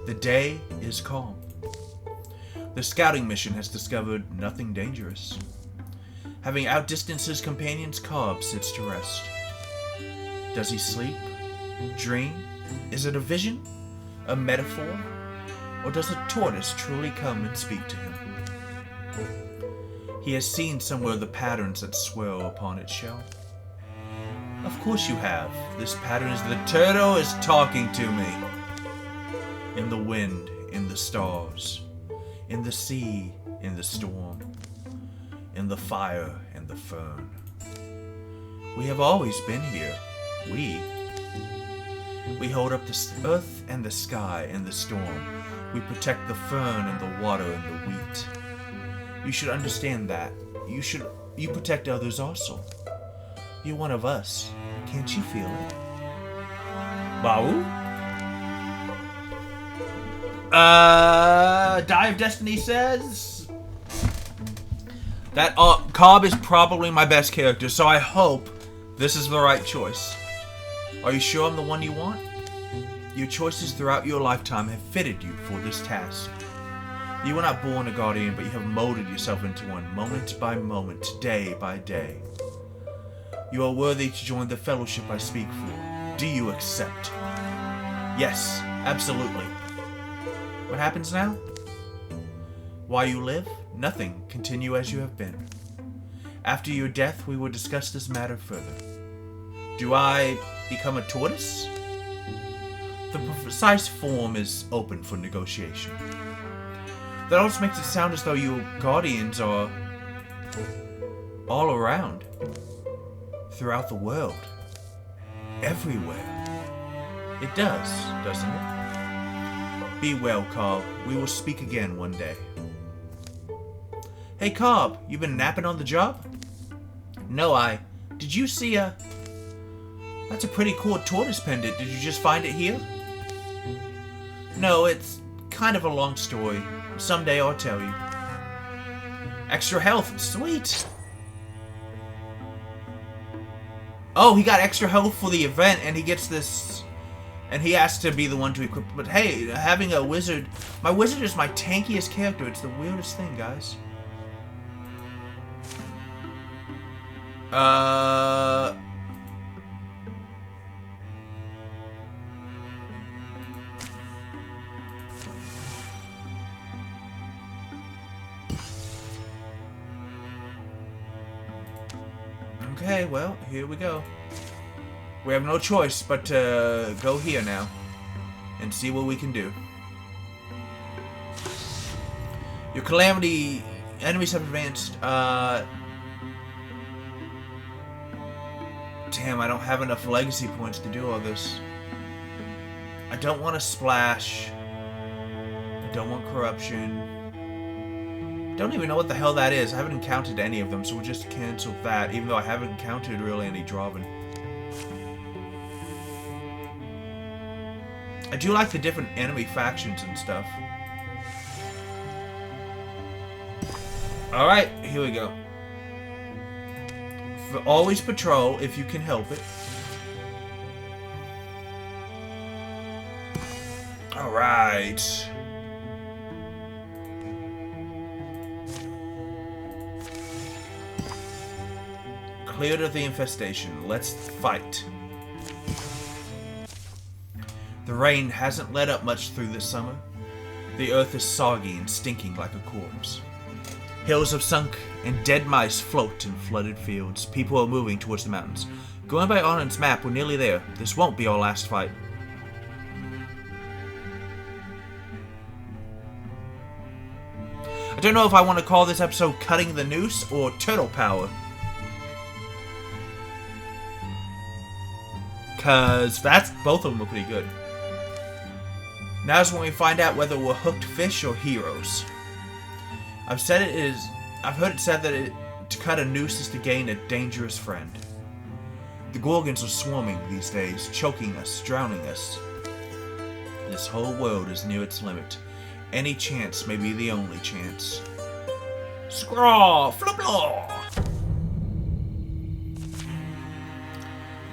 The day is calm. The scouting mission has discovered nothing dangerous. Having outdistanced his companions, Cobb sits to rest. Does he sleep? Dream? Is it a vision? A metaphor? Or does a tortoise truly come and speak to him? He has seen somewhere the patterns that swirl upon its shell. Of course you have. This pattern is the turtle is talking to me. In the wind, in the stars, in the sea, in the storm, in the fire and the fern. We have always been here. We hold up the earth and the sky and the storm. We protect the fern and the water and the wheat. You should understand that. You protect others also. You're one of us. Can't you feel it? Bawu? Die of Destiny says that Cobb is probably my best character, so I hope this is the right choice. Are you sure I'm the one you want? Your choices throughout your lifetime have fitted you for this task. You were not born a guardian, but you have molded yourself into one, moment by moment, day by day. You are worthy to join the fellowship I speak for. Do you accept? Yes, absolutely. What happens now? While you live, nothing. Continue as you have been. After your death, we will discuss this matter further. Do I become a tortoise? The precise form is open for negotiation. That also makes it sound as though your guardians are all around. Throughout the world. Everywhere. It does, doesn't it? Be well, Cobb. We will speak again one day. Hey, Cobb, you been napping on the job? No, Did you see That's a pretty cool tortoise pendant. Did you just find it here? No, it's kind of a long story. Someday I'll tell you. Extra health. Sweet. Oh, he got extra health for the event, and he gets this... And he has to be the one to equip... But hey, having a wizard... My wizard is my tankiest character. It's the weirdest thing, guys. Okay, well, here we go. We have no choice but to go here now and see what we can do. Your calamity enemies have advanced. Damn, I don't have enough legacy points to do all this. I don't want to splash. I don't want corruption. Don't even know what the hell that is. I haven't encountered any of them, so we'll just cancel that, even though I haven't encountered really any Draven. I do like the different enemy factions and stuff. Alright, here we go. Always patrol if you can help it. Alright. Cleared of the infestation. Let's fight. The rain hasn't let up much through this summer. The earth is soggy and stinking like a corpse. Hills have sunk, and dead mice float in flooded fields. People are moving towards the mountains. Going by Arnon's map, we're nearly there. This won't be our last fight. I don't know if I want to call this episode Cutting the Noose or Turtle Power. Because both of them are pretty good. Now's when we find out whether we're hooked fish or heroes. I've heard it said that to cut a noose is to gain a dangerous friend. The Gorgons are swarming these days, choking us, drowning us. This whole world is near its limit. Any chance may be the only chance. Scraw! Flublaw!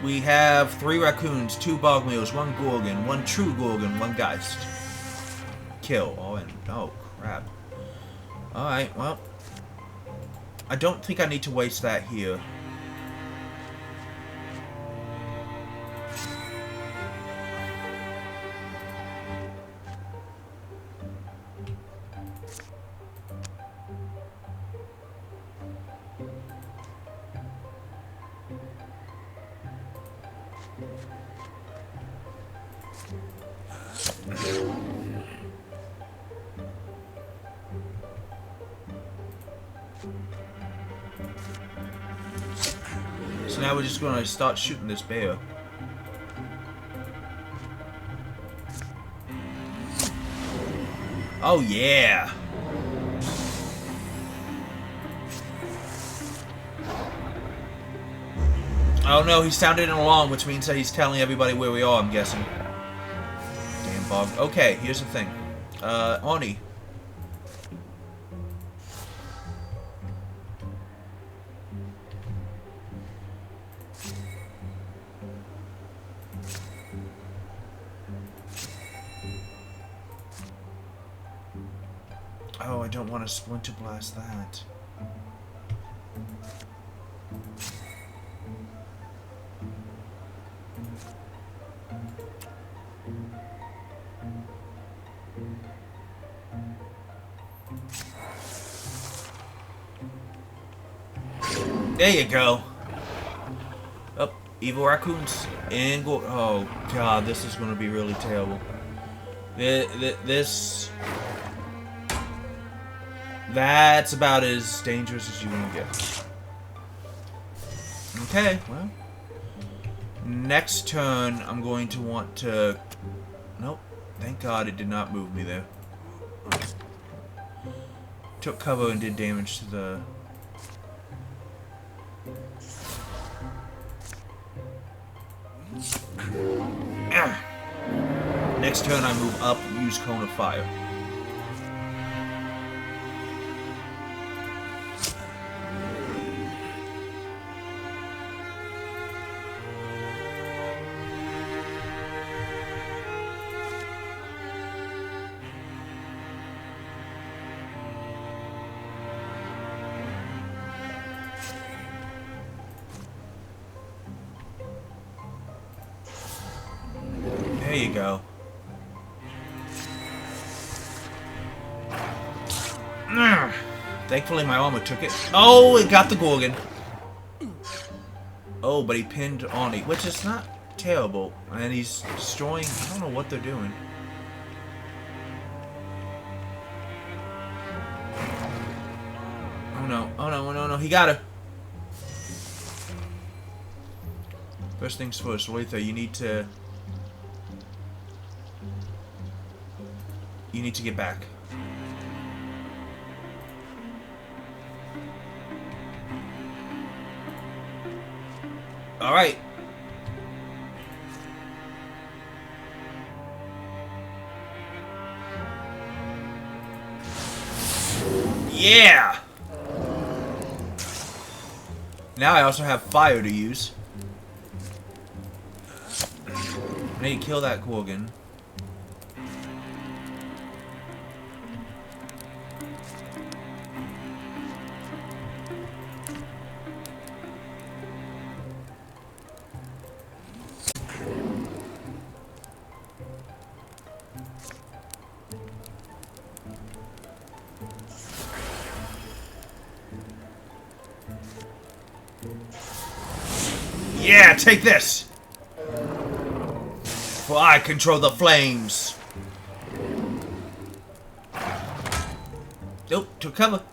We have 3 raccoons, 2 bog mules, 1 Gorgon, 1 true Gorgon, 1 Geist. kill. Oh, crap. Alright, well. I don't think I need to waste that here. So now we're just going to start shooting this bear. Oh yeah! Oh no, he sounded an alarm, which means that he's telling everybody where we are, I'm guessing. Damn bug. Okay, here's the thing. Oni. Oh, I don't want to splinter blast that. There you go. Oh, evil raccoons. And go. Oh, God, this is going to be really terrible. This... That's about as dangerous as you're going to get. Okay, well. Next turn, I'm going to want to... Nope. Thank God it did not move me there. Took cover and did damage to the... Next turn I move up, use Cone of Fire. There you go. Thankfully my armor took it. Oh, it got the Gorgon. Oh, but he pinned Oni, which is not terrible. And he's destroying... I don't know what they're doing. Oh no, oh no, oh no, no, he got her. First things first, Letha, you need to get back. Alright. Yeah! Now I also have fire to use. I need to kill that Gorgon. Yeah, take this! For I control the flames. Nope, took cover.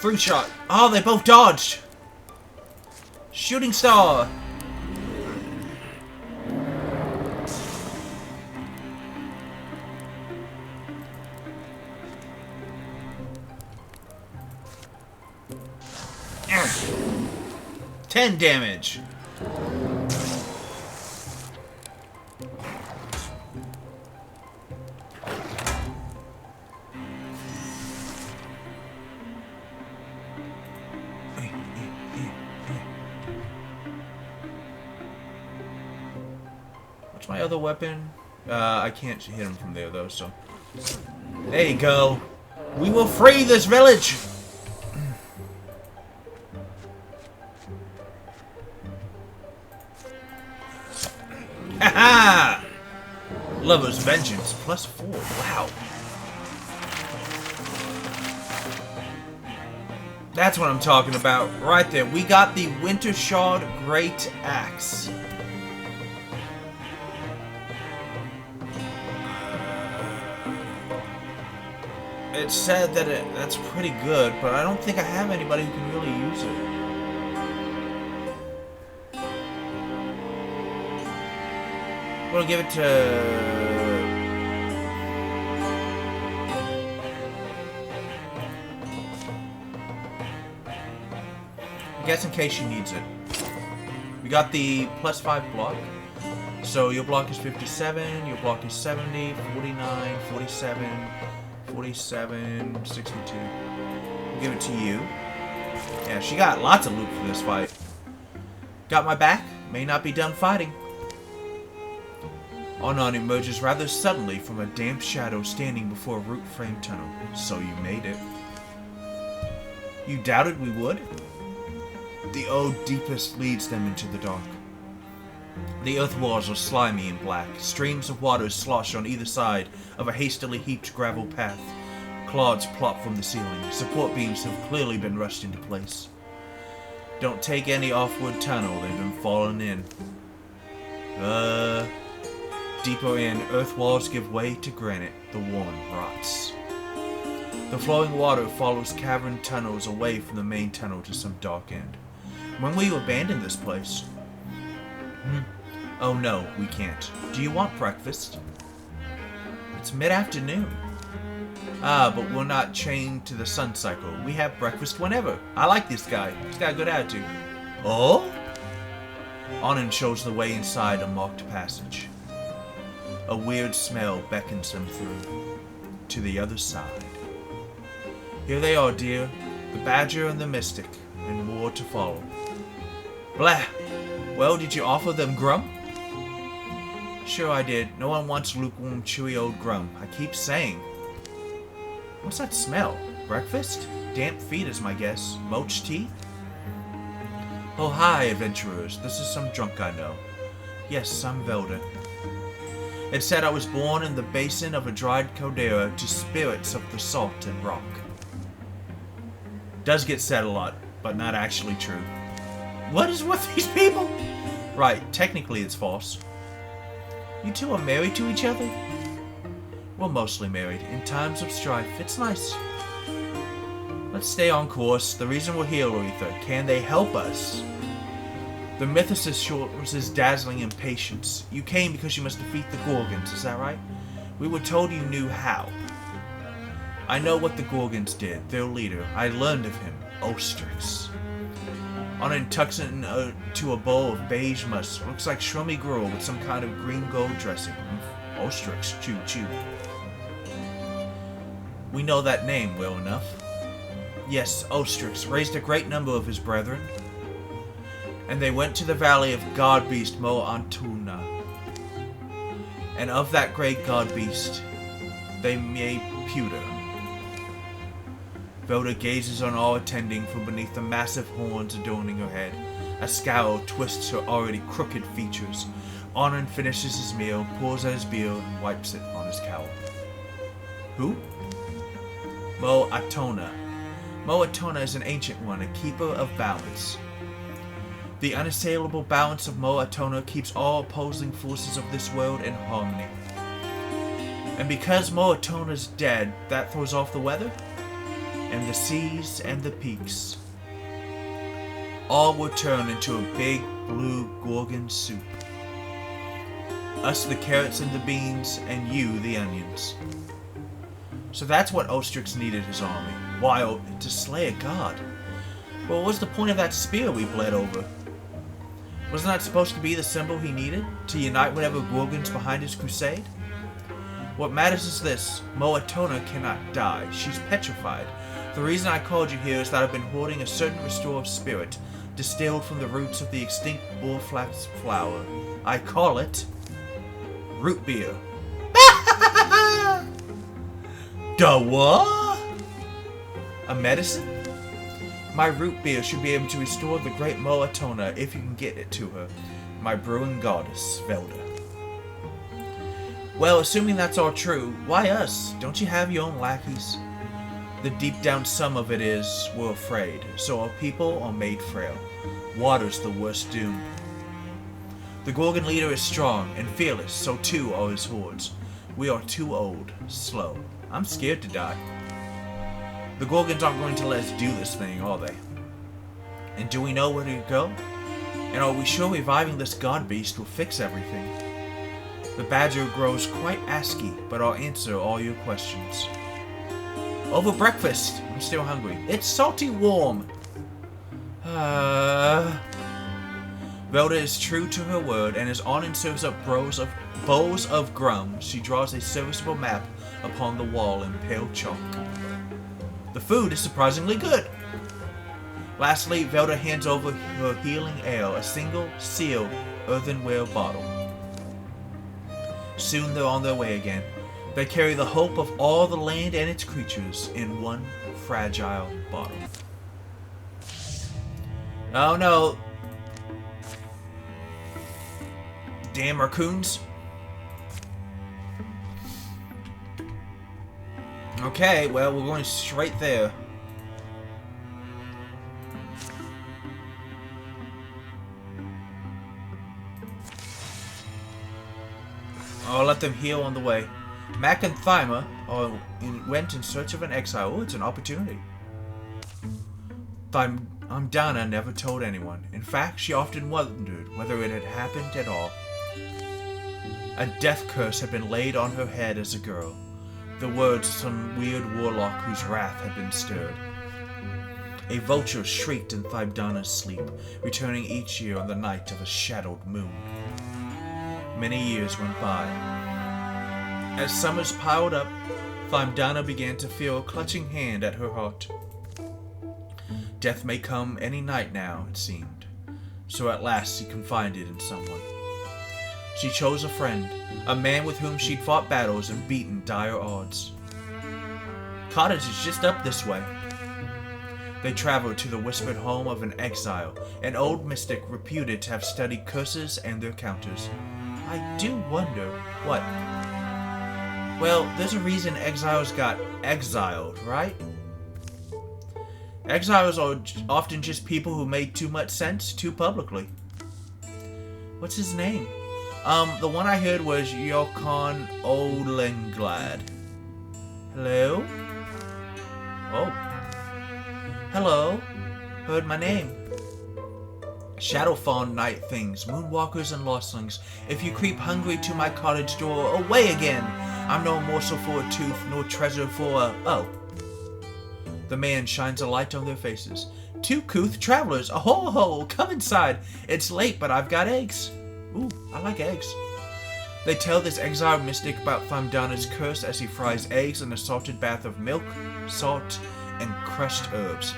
Free shot. Oh, they both dodged. Shooting star. 10 damage. What's my other weapon? I can't hit him from there though, so. There you go. We will free this village! Haha! Lover's Vengeance, +4. Wow. That's what I'm talking about. Right there. We got the Winter Shard Great Axe. It said that that's pretty good, but I don't think I have anybody who can really use it. I'm gonna give it to... I guess in case she needs it. We got the +5 block. So your block is 57, your block is 70, 49, 47... 47, 62. We'll give it to you. Yeah, she got lots of loot for this fight. Got my back. May not be done fighting. Onan emerges rather suddenly from a damp shadow standing before a root frame tunnel. So you made it. You doubted we would? The ode deepest leads them into the dark. The earth walls are slimy and black. Streams of water slosh on either side of a hastily heaped gravel path. Clods plop from the ceiling. Support beams have clearly been rushed into place. Don't take any off-wood tunnel, they've been falling in. Deeper in, earth walls give way to granite. The worn rots. The flowing water follows cavern tunnels away from the main tunnel to some dark end. When will you abandon this place? Oh no, we can't. Do you want breakfast? It's mid-afternoon. Ah, but we're not chained to the sun cycle. We have breakfast whenever. I like this guy. He's got a good attitude. Oh? Onan shows the way inside a marked passage. A weird smell beckons them through. To the other side. Here they are, dear. The Badger and the Mystic. And more to follow. Blah! Well, did you offer them Grum? Sure I did. No one wants lukewarm, chewy old Grum. I keep saying. What's that smell? Breakfast? Damp feet is my guess. Moch tea? Oh hi, adventurers. This is some drunk I know. Yes, I'm Velda. It said I was born in the basin of a dried caldera to spirits of the salt and rock. Does get said a lot, but not actually true. What is with these people? Right, technically it's false. You two are married to each other? We're mostly married. In times of strife, it's nice. Let's stay on course. The reason we're here, Aretha, can they help us? The mythicist shows his dazzling impatience. You came because you must defeat the Gorgons, is that right? We were told you knew how. I know what the Gorgons did. Their leader. I learned of him. Ostrix. Onan tucks it into a bowl of beige musk. Looks like shrummy gruel with some kind of green gold dressing. Ostrix, chew chew. We know that name well enough. Yes, Ostrix raised a great number of his brethren. And they went to the valley of god-beast Mo Antuna. And of that great god-beast, they made pewter. Velda gazes on all attending from beneath the massive horns adorning her head. A scowl twists her already crooked features. Onan finishes his meal, pours out his beer, and wipes it on his cowl. Who? Mo Atona. Mo Atona is an ancient one, a keeper of balance. The unassailable balance of Mo Atona keeps all opposing forces of this world in harmony. And because Mo Atona's dead, that throws off the weather? And the seas and the peaks. All will turn into a big blue Gorgon soup. Us the carrots and the beans, and you the onions. So that's what Ostrix needed his army. While to slay a god. Well, what was the point of that spear we bled over? Wasn't that supposed to be the symbol he needed to unite whatever Gorgon's behind his crusade? What matters is this: Moatona cannot die. She's petrified. The reason I called you here is that I've been hoarding a certain restorative spirit distilled from the roots of the extinct bullflax flower. I call it root beer. Duh, what? A medicine? My root beer should be able to restore the great Moatona if you can get it to her. My brewing goddess, Velda. Well, assuming that's all true, why us? Don't you have your own lackeys? The deep down sum of it is, we're afraid, so our people are made frail. Water's the worst doom. The Gorgon leader is strong and fearless, so too are his hordes. We are too old, slow. I'm scared to die. The Gorgons aren't going to let us do this thing, are they? And do we know where to go? And are we sure reviving this god beast will fix everything? The badger grows quite asky, but I'll answer all your questions. Over breakfast! I'm still hungry. It's salty warm! Velda is true to her word, and as Arnon serves up bowls of grum, she draws a serviceable map upon the wall in pale chalk. The food is surprisingly good! Lastly, Velda hands over her healing ale, a single, sealed, earthenware bottle. Soon they're on their way again. They carry the hope of all the land and its creatures in one fragile bottle. Oh no! Damn raccoons! Okay, well, we're going straight there. I'll let them heal on the way. Mac and Thyma went in search of an exile. Oh, it's an opportunity. Dana never told anyone. In fact, she often wondered whether it had happened at all. A death curse had been laid on her head as a girl. The words of some weird warlock whose wrath had been stirred. A vulture shrieked in Thybdana's sleep, returning each year on the night of a shadowed moon. Many years went by. As summers piled up, Thybdana began to feel a clutching hand at her heart. Death may come any night now, it seemed. So at last she confided in someone. She chose a friend, a man with whom she'd fought battles and beaten dire odds. Cottage is just up this way. They traveled to the whispered home of an exile, an old mystic reputed to have studied curses and their counters. I do wonder what. Well, there's a reason exiles got exiled, right? Exiles are often just people who made too much sense too publicly. What's his name? The one I heard was Yokon Olenglad. Hello? Oh. Hello. Heard my name. Shadowfawn night things, moonwalkers and lostlings. If you creep hungry to my cottage door, away again! I'm no morsel for a tooth, nor treasure for a... Oh. The man shines a light on their faces. Two couth travelers, ho, come inside. It's late, but I've got eggs. Ooh, I like eggs. They tell this exiled mystic about Thymdana's curse as he fries eggs in a salted bath of milk, salt, and crushed herbs.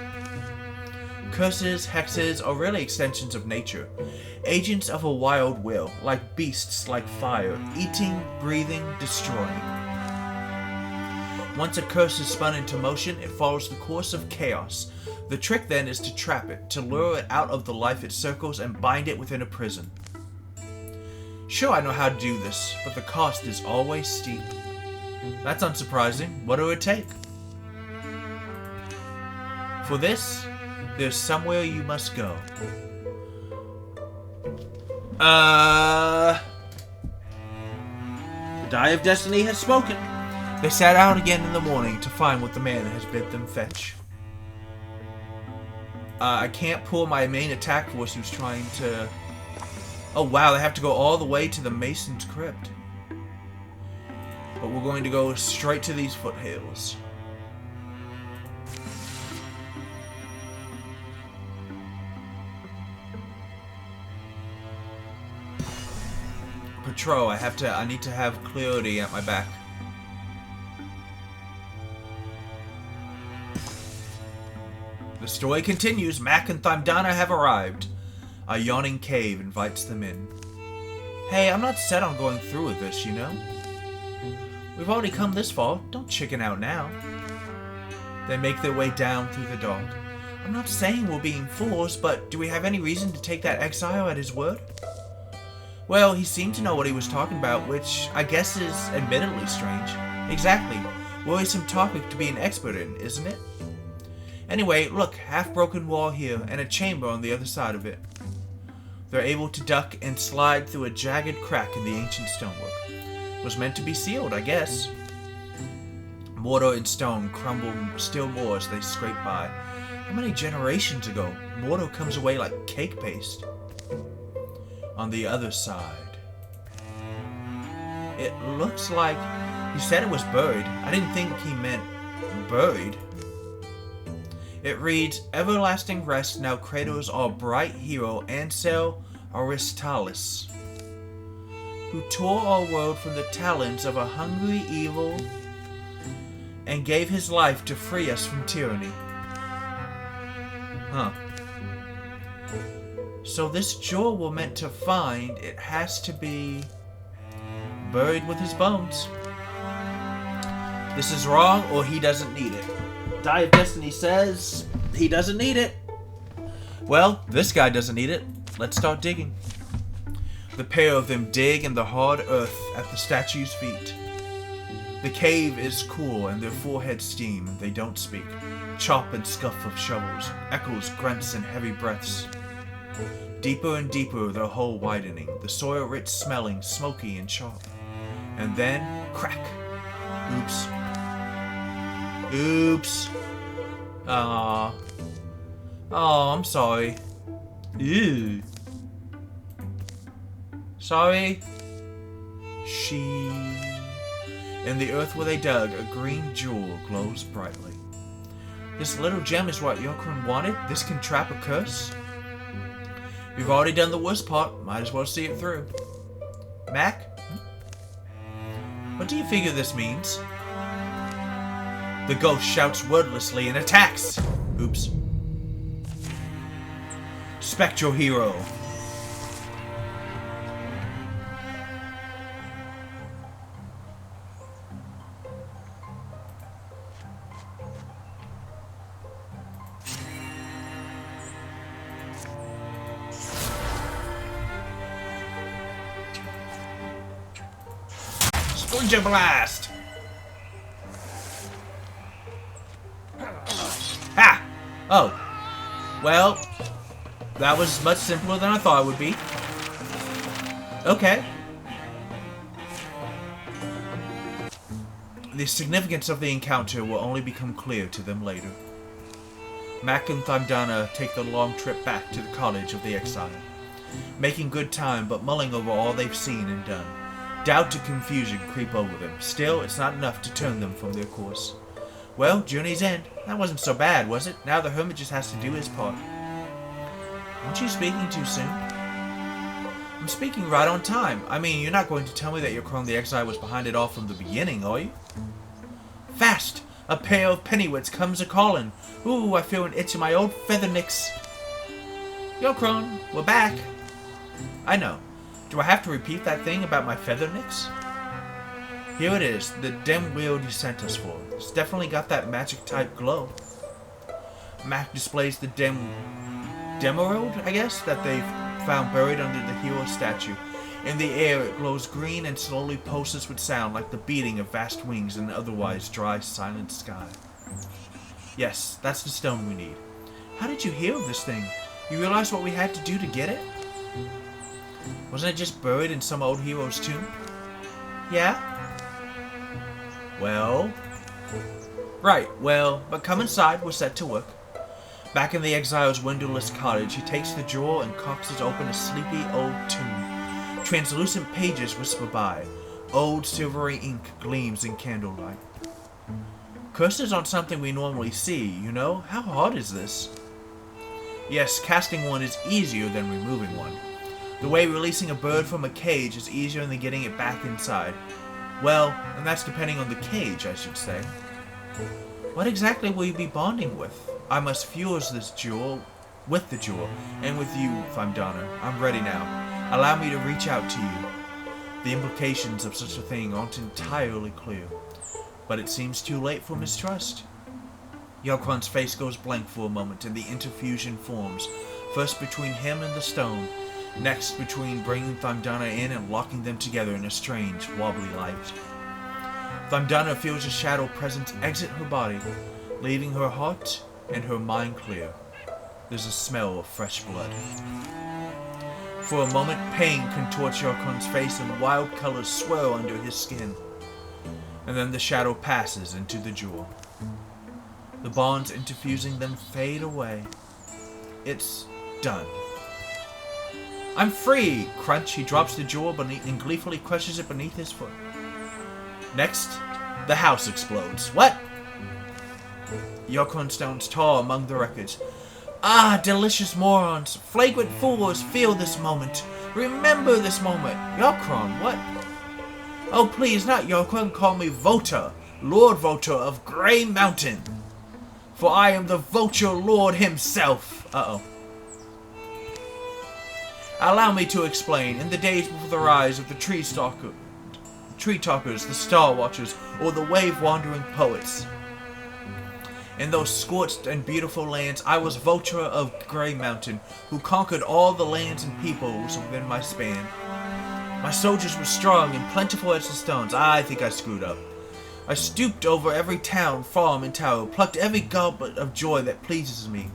Curses, hexes, are really extensions of nature. Agents of a wild will, like beasts like fire, eating, breathing, destroying. Once a curse is spun into motion, it follows the course of chaos. The trick then is to trap it, to lure it out of the life it circles and bind it within a prison. Sure, I know how to do this, but the cost is always steep. That's unsurprising. What do it take? For this, there's somewhere you must go. The Die of Destiny has spoken. They set out again in the morning to find what the man has bid them fetch. I can't pull my main attack force who's trying to... Oh wow, they have to go all the way to the Mason's Crypt. But we're going to go straight to these foothills. patrol. I need to have clarity at my back. The story continues. Mac and Thymdana have arrived. A yawning cave invites them in. Hey, I'm not set on going through with this, you know? We've already come this far. Don't chicken out now. They make their way down through the dark. I'm not saying we're being fools, but do we have any reason to take that exile at his word? Well, he seemed to know what he was talking about, which I guess is admittedly strange. Exactly. Worrisome topic to be an expert in, isn't it? Anyway, look, half-broken wall here, and a chamber on the other side of it. They're able to duck and slide through a jagged crack in the ancient stonework. Was meant to be sealed, I guess. Mortar and stone crumble still more as they scrape by. How many generations ago? Mortar comes away like cake paste. On the other side. It looks like... He said it was buried. I didn't think he meant buried. It reads, Everlasting rest now cradles our bright hero Ansel Aristalis, who tore our world from the talons of a hungry evil and gave his life to free us from tyranny. Huh. So this jewel we're meant to find, it has to be buried with his bones. This is wrong, or he doesn't need it. Die of Destiny says he doesn't need it. Well, this guy doesn't need it. Let's start digging. The pair of them dig in the hard earth at the statue's feet. The cave is cool and their foreheads steam. They don't speak. Chop and scuff of shovels, echoes, grunts, and heavy breaths. Deeper and deeper, their hole widening, the soil rich smelling, smoky and sharp. And then, crack. Oops. Oops. Aww. Oh, I'm sorry. Ew. Sorry. In the earth where they dug, a green jewel glows brightly. This little gem is what Yokron wanted? This can trap a curse? We've already done the worst part. Might as well see it through. Mac? What do you figure this means? The ghost shouts wordlessly and attacks! Oops. Spectral hero. Splinter blast! Ha! Oh. Well, that was much simpler than I thought it would be. Okay. The significance of the encounter will only become clear to them later. Mac and Thymdana take the long trip back to the College of the Exile, making good time but mulling over all they've seen and done. Doubt and confusion creep over them. Still, it's not enough to turn them from their course. Well, journey's end. That wasn't so bad, was it? Now the hermit just has to do his part. Aren't you speaking too soon? I'm speaking right on time. I mean, you're not going to tell me that your Chrome the Exile was behind it all from the beginning, are you? Fast! A pair of pennywits comes a-calling. Ooh, I feel an itch in my old feathernicks. Yo, Crone, we're back. I know. Do I have to repeat that thing about my feathernicks? Here it is, the dim wheel you sent us for. It's definitely got that magic-type glow. Mac displays the Demerald, I guess, that they found buried under the hero statue. In the air, it glows green and slowly pulses with sound like the beating of vast wings in an otherwise dry, silent sky. Yes, that's the stone we need. How did you hear of this thing? You realize what we had to do to get it? Wasn't it just buried in some old hero's tomb? Yeah? Well... Right, well, but come inside, we're set to work. Back in the exile's windowless cottage, he takes the drawer and coxes open a sleepy old tomb. Translucent pages whisper by. Old silvery ink gleams in candlelight. Curses aren't something we normally see, you know? How hard is this? Yes, casting one is easier than removing one. The way releasing a bird from a cage is easier than getting it back inside. Well, and that's depending on the cage, I should say. What exactly will you be bonding with? I must fuse this jewel with the jewel, and with you, Thymdana. I'm ready now. Allow me to reach out to you. The implications of such a thing aren't entirely clear, but it seems too late for mistrust. Yokron's face goes blank for a moment, and the interfusion forms, first between him and the stone, next between bringing Thymdana in and locking them together in a strange, wobbly light. Thymdana feels a shadow presence exit her body, leaving her heart and her mind clear. There's a smell of fresh blood. For a moment, pain contorts Yokron's face and wild colors swirl under his skin. And then the shadow passes into the jewel. The bonds interfusing them fade away. It's done. I'm free! Crunch, he drops the jewel beneath and gleefully crushes it beneath his foot. Next, the house explodes. What? Yokron stands tall among the wreckage. Ah, delicious morons! Flagrant fools, feel this moment. Remember this moment. Yokron, what? Oh, please, not Yokron. Call me Vulture, Lord Vulture of Grey Mountain. For I am the Vulture Lord himself. Uh-oh. Allow me to explain. In the days before the rise of the Tree Talkers, the Star Watchers, or the Wave-Wandering Poets, in those scorched and beautiful lands, I was Vulture of Grey Mountain, who conquered all the lands and peoples within my span. My soldiers were strong and plentiful as the stones. I think I screwed up. I stooped over every town, farm, and tower, plucked every goblet of joy that pleases me.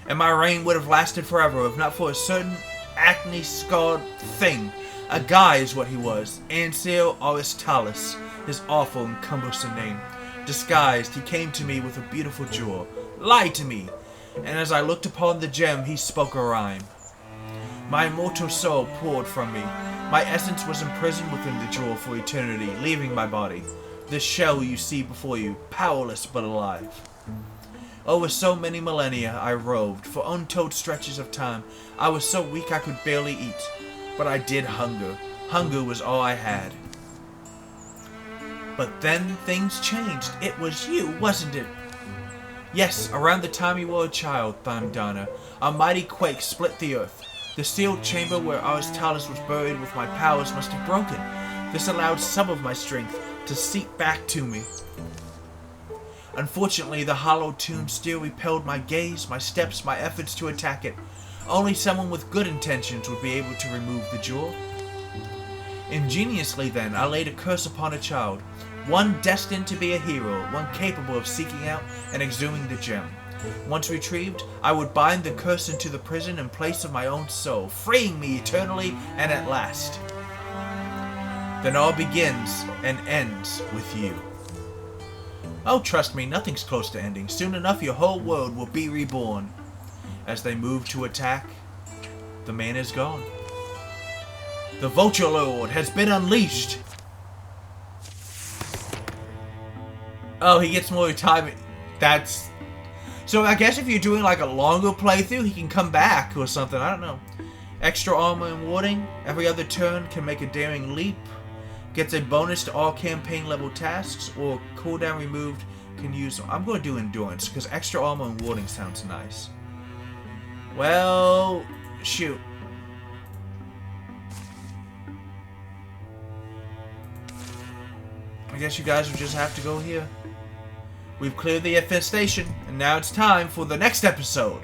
And my reign would have lasted forever if not for a certain acne-scarred thing. A guy is what he was. Ansel Aristalis, his awful and cumbersome name. Disguised, he came to me with a beautiful jewel, lied to me, and as I looked upon the gem, he spoke a rhyme. My immortal soul poured from me. My essence was imprisoned within the jewel for eternity, leaving my body. This shell you see before you, powerless but alive. Over so many millennia I roved, for untold stretches of time. I was so weak I could barely eat, but I did hunger. Hunger was all I had. But then things changed. It was you, wasn't it? Yes, around the time you were a child, Thymdana, a mighty quake split the earth. The sealed chamber where Aristalis was buried with my powers must have broken. This allowed some of my strength to seep back to me. Unfortunately, the hollow tomb still repelled my gaze, my steps, my efforts to attack it. Only someone with good intentions would be able to remove the jewel. Ingeniously then, I laid a curse upon a child. One destined to be a hero, one capable of seeking out and exhuming the gem. Once retrieved, I would bind the curse into the prison in place of my own soul, freeing me eternally and at last. Then all begins and ends with you. Oh, trust me, nothing's close to ending. Soon enough, your whole world will be reborn. As they move to attack, the man is gone. The Vulture Lord has been unleashed. Oh, he gets more time. That's... So I guess if you're doing like a longer playthrough, he can come back or something. I don't know. Extra armor and warding. Every other turn can make a daring leap. Gets a bonus to all campaign level tasks. Or cooldown removed can use... I'm going to do endurance because extra armor and warding sounds nice. Well, shoot. I guess you guys will just have to go here. We've cleared the infestation, and now it's time for the next episode.